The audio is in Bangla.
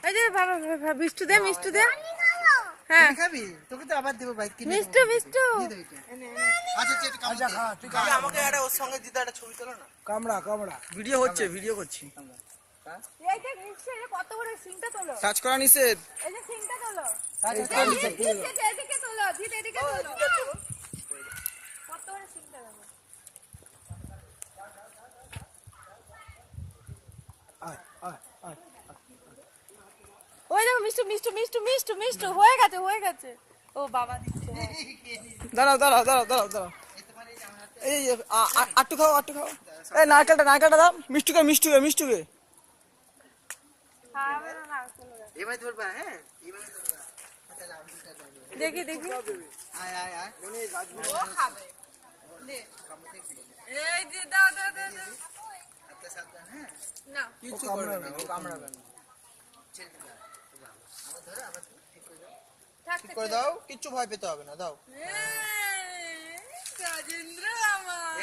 এই যে বাবা মিষ্টু দে হ্যাঁ খাবি তোকে তো আবার দেবো ভাই মিষ্টু আচ্ছা খা তুই খা আমাকে একটা ওর সঙ্গে দিদা একটা ছবি তোলো না কামড়া ভিডিও করছি এই যে মিষ্টু এই কত বড় সিংটা তোলো টাচ করা নিষেধ এই যে সিংটা তোলো এদিকে তোলো এদিকে তোলো কত বড় সিংটা দেখো ওই দেখো মিষ্টু হয়ে গেছে ও বাবা দিচ্ছে দাঁড়াও এই আটটু খাও এই নারকেলটা দাও মিষ্টুকে এবারে ধরবা হ্যাঁ দেখি আয় ও খাবে এই যে দাও আচ্ছা সাবধান হ্যাঁ না কিছু করবে না ও কামড়াবে না ঠিক করে দাও কিচ্ছু ভয় পেতে হবে না দাও রাজেন্দ্র আমার